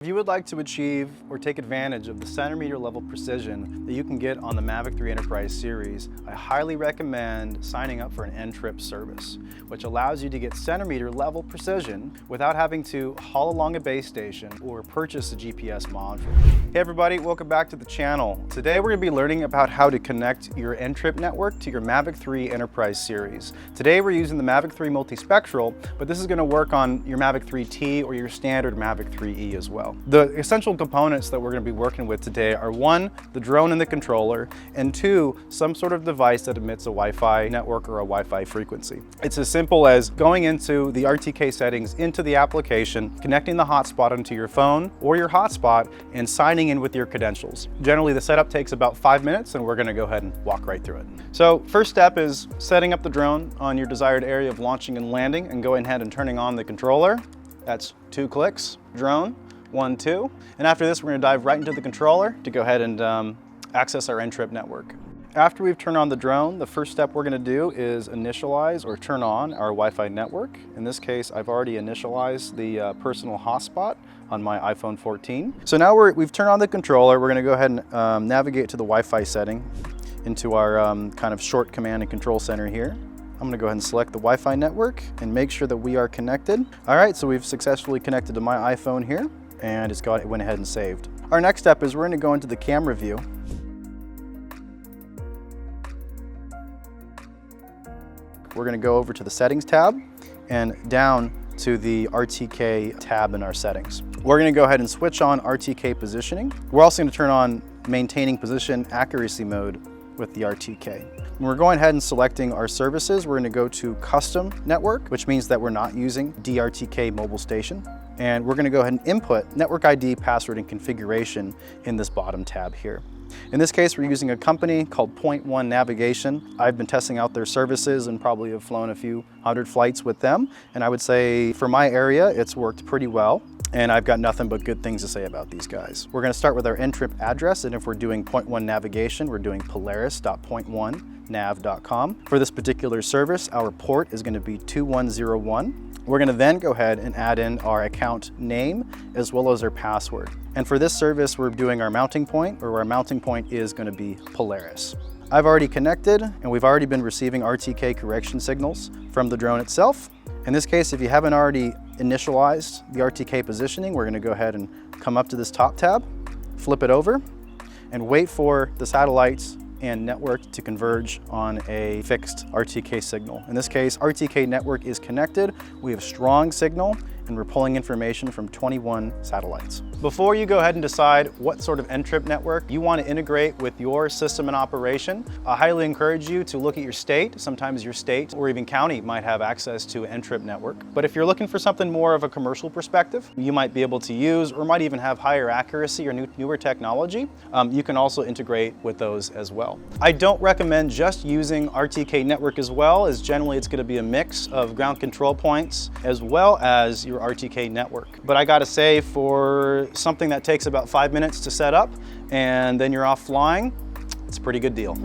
If you would like to achieve or take advantage of the centimeter level precision that you can get on the Mavic 3 Enterprise series, I highly recommend signing up for an NTRIP service, which allows you to get centimeter level precision without having to haul along a base station or purchase a GPS module. Hey everybody, welcome back to the channel. Today we're going to be learning about how to connect your NTRIP network to your Mavic 3 Enterprise series. Today we're using the Mavic 3 Multispectral, but this is going to work on your Mavic 3T or your standard Mavic 3E as well. The essential components that we're going to be working with today are 1, the drone and the controller, and 2, some sort of device that emits a Wi-Fi network or a Wi-Fi frequency. It's as simple as going into the RTK settings into the application, connecting the hotspot onto your phone or your hotspot, and signing in with your credentials. Generally, the setup takes about 5 minutes, and we're going to go ahead and walk right through it. So first step is setting up the drone on your desired area of launching and landing, and going ahead and turning on the controller. That's 2 clicks, drone. 1, 2. And after this, we're going to dive right into the controller to go ahead and access our NTRIP network. After we've turned on the drone, the first step we're going to do is initialize or turn on our Wi-Fi network. In this case, I've already initialized the personal hotspot on my iPhone 14. So now we've turned on the controller. We're going to go ahead and navigate to the Wi-Fi setting into our kind of short command and control center here. I'm going to go ahead and select the Wi-Fi network and make sure that we are connected. All right, so we've successfully connected to my iPhone here, and it went ahead and saved. Our next step is we're going to go into the camera view. We're going to go over to the settings tab and down to the RTK tab in our settings. We're going to go ahead and switch on RTK positioning. We're also going to turn on maintaining position accuracy mode with the RTK. When we're going ahead and selecting our services, we're going to go to custom network, which means that we're not using DRTK mobile station. And we're going to go ahead and input network ID, password, and configuration in this bottom tab here. In this case, we're using a company called Point One Navigation. I've been testing out their services and probably have flown a few hundred flights with them. And I would say for my area, it's worked pretty well. And I've got nothing but good things to say about these guys. We're going to start with our NTRIP address, and if we're doing Point One Navigation, we're doing polaris.point1nav.com. For this particular service, our port is going to be 2101. We're going to then go ahead and add in our account name as well as our password. And for this service, we're doing our mounting point, or our mounting point is going to be Polaris. I've already connected, and we've already been receiving RTK correction signals from the drone itself. In this case, if you haven't already initialized the RTK positioning, we're going to go ahead and come up to this top tab, flip it over, and wait for the satellites and network to converge on a fixed RTK signal. In this case, RTK network is connected. We have strong signal, and we're pulling information from 21 satellites. Before you go ahead and decide what sort of NTRIP network you want to integrate with your system and operation, I highly encourage you to look at your state. Sometimes your state or even county might have access to an NTRIP network. But if you're looking for something more of a commercial perspective, you might be able to use, or might even have higher accuracy or newer technology, you can also integrate with those as well. I don't recommend just using RTK network as well, as generally it's going to be a mix of ground control points as well as your RTK network. But I gotta say, for something that takes about 5 minutes to set up and then you're off flying, it's a pretty good deal.